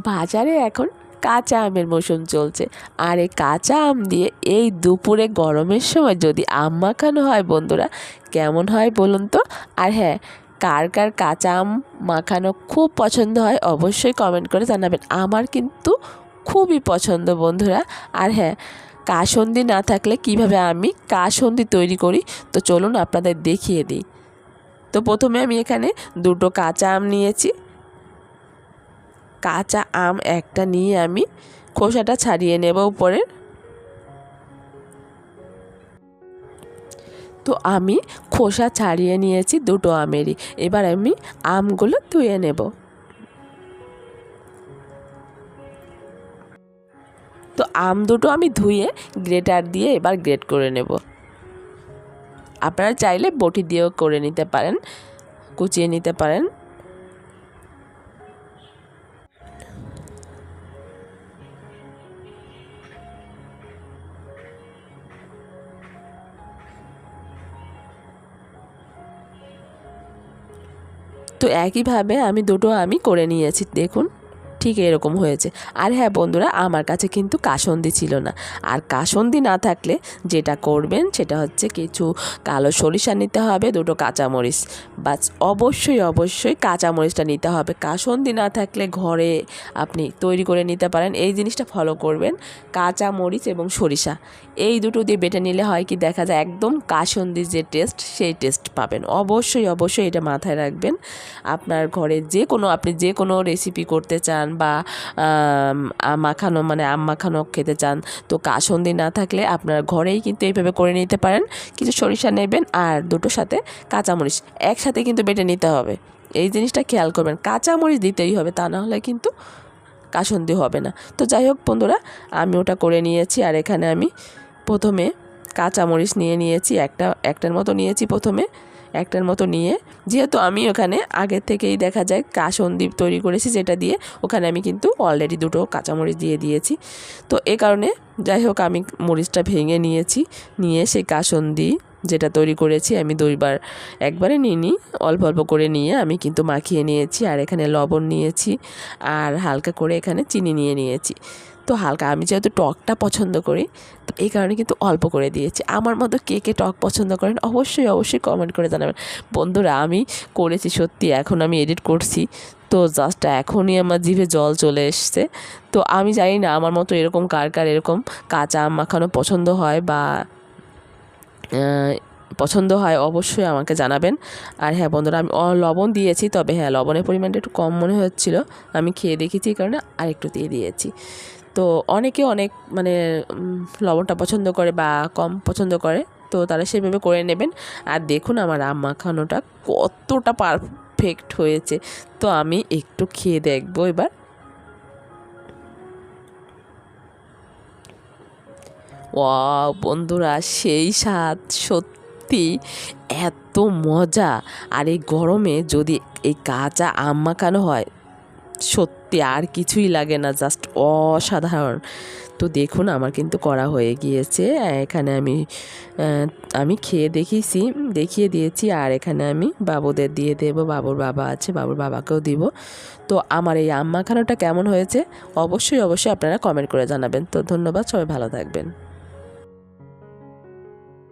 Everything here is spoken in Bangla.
বাজারে এখন কাঁচা আমের মৌসুম চলছে, আর এই কাঁচা আম দিয়ে এই দুপুরে গরমের সময় যদি আম মাখানো হয় বন্ধুরা, কেমন হয় বলুন তো। আর হ্যাঁ, কার কার কাঁচা আম মাখানো খুব পছন্দ হয় অবশ্যই কমেন্ট করে জানাবেন। আমার কিন্তু খুবই পছন্দ বন্ধুরা। আর হ্যাঁ, কাসুন্দি না থাকলে কিভাবে আমি কাসুন্দি তৈরি করি, তো চলুন আপনাদের দেখিয়ে দিই। তো প্রথমে আমি এখানে দুটো কাঁচা আম নিয়েছি। কাঁচা আম একটা নিয়ে আমি খোসাটা ছাড়িয়ে নেব উপরে। তো আমি খোসা ছাড়িয়ে নিয়েছি দুটো আমেরই। এবার আমি আমগুলো ধুয়ে নেব। তো আম দুটো আমি ধুয়ে গ্রেটার দিয়ে এবার গ্রেট করে নেব। আপনারা চাইলে বটি দিয়েও করে নিতে পারেন, কুচিয়ে নিতে পারেন। তো একইভাবে আমি দুটো আমি করে নিয়েছি, দেখুন ঠিক এরকম হয়েছে। আর হ্যাঁ বন্ধুরা, আমার কাছে কিন্তু কাসুন্দি ছিল না। আর কাসুন্দি না থাকলে যেটা করবেন সেটা হচ্ছে কিছু কালো সরিষা নিতে হবে, দুটো কাঁচামরিচ, বাস অবশ্যই অবশ্যই কাঁচামরিচটা নিতে হবে। কাসুন্দি না থাকলে ঘরে আপনি তৈরি করে নিতে পারেন। এই জিনিসটা ফলো করবেন, কাঁচামরিচ এবং সরিষা এই দুটো দিয়ে বেটে নিলে হয় কি দেখা যায় একদম কাসুন্দির যে টেস্ট সেই টেস্ট পাবেন। অবশ্যই অবশ্যই এটা মাথায় রাখবেন। আপনার ঘরে আপনি যে কোনো রেসিপি করতে চান বা মাখানো মানে আম মাখানো খেতে চান, তো কাসুন্দি না থাকলে আপনার ঘরেই কিন্তু এইভাবে করে নিতে পারেন। কিছু সরিষা নেবেন আর দুটোর সাথে কাঁচামরিচ একসাথে কিন্তু বেটে নিতে হবে। এই জিনিসটা খেয়াল করবেন, কাঁচামরিচ দিতেই হবে, তা না হলে কিন্তু কাসুন্দি হবে না। তো যাই হোক বন্ধুরা, আমি ওটা করে নিয়েছি। আর এখানে আমি প্রথমে কাঁচামরিচ নিয়ে নিয়েছি, একটার মতো নিয়েছি প্রথমে, একটার মতো নিয়ে, যেহেতু আমি ওখানে আগের থেকেই দেখা যায় কাসুন্দি তৈরি করেছি যেটা দিয়ে, ওখানে আমি কিন্তু অলরেডি দুটো কাঁচামরিচ দিয়ে দিয়েছি। তো এ কারণে যাই হোক আমি মরিচটা ভেঙে নিয়েছি, নিয়ে সেই কাসুন্দি যেটা তৈরি করেছি আমি একবারে নিইনি, অল্প অল্প করে নিয়ে আমি কিন্তু মাখিয়ে নিয়েছি। আর এখানে লবণ নিয়েছি আর হালকা করে এখানে চিনি নিয়ে নিয়েছি। তো হালকা, আমি যেহেতু টকটা পছন্দ করি তো এই কারণে কিন্তু অল্প করে দিয়েছি। আমার মতো কে কে টক পছন্দ করেন অবশ্যই অবশ্যই কমেন্ট করে জানাবেন বন্ধুরা। আমি করেছি সত্যি, এখন আমি এডিট করছি তো জাস্ট এখনই আমার জিভে জল চলে এসছে। তো আমি জানি না আমার মতো এরকম কার কার এরকম কাঁচা আম মাখানো পছন্দ হয় বা অবশ্যই আমাকে জানাবেন। আর হ্যাঁ বন্ধুরা, আমি লবণ দিয়েছি, তবে হ্যাঁ লবণের পরিমাণটা একটু কম মনে হচ্ছিল, আমি খেয়ে দেখেছি এই কারণে আরেকটু দিয়ে দিয়েছি। তো অনেকে অনেক মানে লবণটা পছন্দ করে বা কম পছন্দ করে, তো তারা সেভাবে করে নেবেন। আর দেখুন আমার আম মাখানোটা কতটা পারফেক্ট হয়েছে। তো আমি একটু খেয়ে দেখবো এবার। ওয়াও বন্ধুরা, সেই স্বাদ সত্যি, এত মজা। আর এই গরমে যদি এই কাঁচা আম মাখানো হয়, সত্যি আর কিছুই লাগে না, জাস্ট অসাধারণ। তো দেখুন আমার কিন্তু করা হয়ে গিয়েছে। এখানে আমি খেয়ে দেখিয়ে দিয়েছি। আর এখানে আমি বাবুদের দিয়ে দেবো, বাবুর বাবা আছে, বাবুর বাবাকেও দিব। তো আমার এই আম মাখানোটা কেমন হয়েছে অবশ্যই অবশ্যই আপনারা কমেন্ট করে জানাবেন। তো ধন্যবাদ, সবাই ভালো থাকবেন।